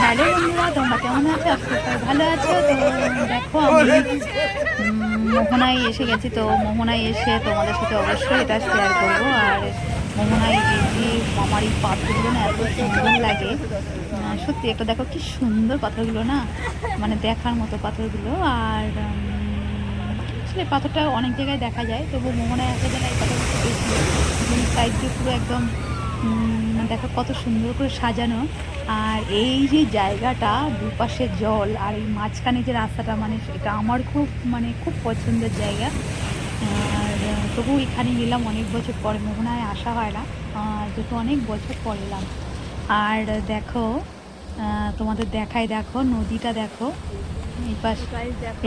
Hello বন্ধুরা, তোমরা কেমন আছো? আজকে সবাই ভালো আছো? তো দেখো আমি মোহনায় এসে গেছি। তো মোহনায় এসে তোমাদের সাথে অবশ্যই এটা শেয়ার করবো। আর মোহনায় এই যে আমার এই পাথরগুলো না এত সুন্দর লাগে, সত্যি একটা দেখো কি সুন্দর পাথরগুলো না, মানে দেখার মতো পাথরগুলো। আর আসলে পাথরটা অনেক জায়গায় দেখা যায়, তবু মোহনায় আসা যায় না এই পাথরগুলো একটু বেশি। দুই সাইড দিয়ে পুরো একদম দেখো কত সুন্দর করে সাজানো। আর এই যে জায়গাটা, দুপাশে জল আর এই মাঝখানে যে রাস্তাটা, মানে এটা আমার খুব মানে খুব পছন্দের জায়গা। আর তবু এখানে এলাম অনেক বছর পরে, মোহনায় আসা হয় না, যেহেতু অনেক বছর পর এলাম। আর দেখো তোমাদের দেখাই, দেখো নদীটা দেখো, এই পাশ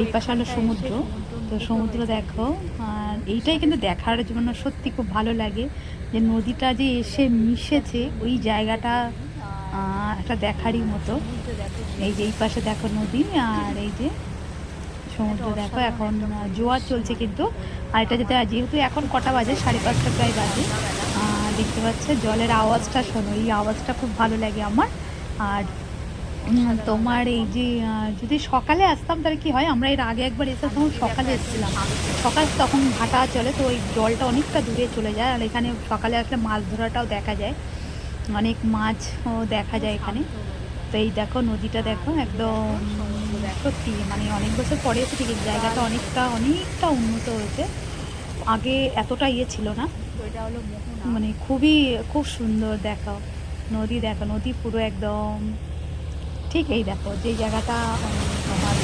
এই পাশে হলো সমুদ্র। তো সমুদ্র দেখো, আর এইটাই কিন্তু দেখার জন্য সত্যি খুব ভালো লাগে, যে নদীটা যে এসে মিশেছে ওই জায়গাটা একটা দেখারই মতো। এই যে এই পাশে দেখো নদী, আর এই যে সমুদ্র দেখো। এখন জোয়ার চলছে কিন্তু। আর এটা যেহেতু এখন কটা বাজে, 5:30 প্রায় বাজে, দেখতে পাচ্ছে জলের আওয়াজটা শোনো, এই আওয়াজটা খুব ভালো লাগে আমার। আর তোমার এই যে যদি সকালে আসতাম তাহলে কি হয়, আমরা এর আগে একবার এসে তখন সকালে এসেছিলাম, সকাল তখন ভাটা চলে, তো ওই জলটা অনেকটা দূরে চলে যায়। আর এখানে সকালে আসলে মাছ ধরাটাও দেখা যায়, অনেক মাছও দেখা যায় এখানে। তো এই দেখো নদীটা দেখো একদম, সত্যি মানে অনেক বছর পরে এসে ঠিক জায়গাটা অনেকটা অনেকটা উন্নত হয়েছে, আগে এতটা ইয়ে ছিল না। মানে খুব সুন্দর দেখো নদী, দেখো নদী পুরো একদম ঠিক। এই দেখো যে জায়গাটা তোমার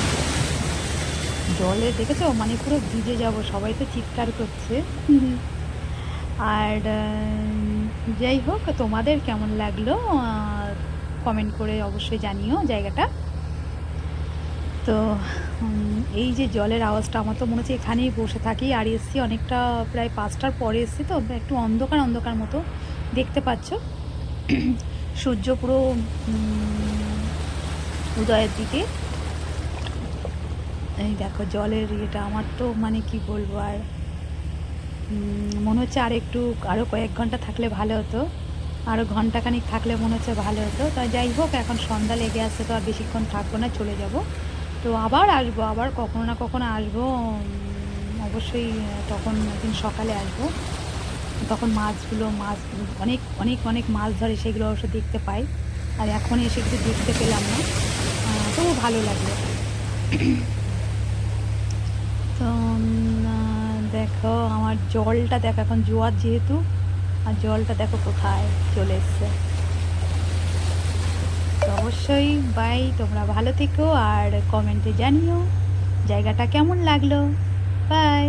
জলে দেখেছো, মানে পুরো ভিজে যাব, সবাই তো চিৎকার করছে। আর যাই হোক, তোমাদের কেমন লাগলো কমেন্ট করে অবশ্যই জানিও জায়গাটা। তো এই যে জলের আওয়াজটা, আমার তো মনে হচ্ছে এখানেই বসে থাকি। আর এসছি অনেকটা, প্রায় 5টার পরে এসছি, তো একটু অন্ধকার অন্ধকার মতো দেখতে পাচ্ছ। সূর্য পুরো উদয়ের দিকে। এই দেখো জলের ইয়েটা, আমার তো মানে কি বলবো, আর মনে হচ্ছে আরও কয়েক ঘন্টা থাকলে ভালো হতো, আরও ঘন্টাখানিক থাকলে মনে হচ্ছে ভালো হতো। তাই যাই হোক, এখন সন্ধ্যা লেগে আসছে, তো আর বেশিক্ষণ থাকবো না, চলে যাব। তো আবার আসবো, আবার কখনো না কখনো আসবো, অবশ্যই তখন একদিন সকালে আসবো, তখন মাছ অনেক অনেক অনেক মাছ ধরে, সেগুলো অবশ্য দেখতে পাই। আর এখন এসে কিছু দেখতে পেলাম না, তবু ভালো লাগলো। তো দেখো আমার জলটা দেখো, এখন জোয়ার যেহেতু, আর জলটা দেখো কোথায় চলে এসছে। তো অবশ্যই বাই, তোমরা ভালো থেকো আর কমেন্টে জানিও জায়গাটা কেমন লাগলো। বাই।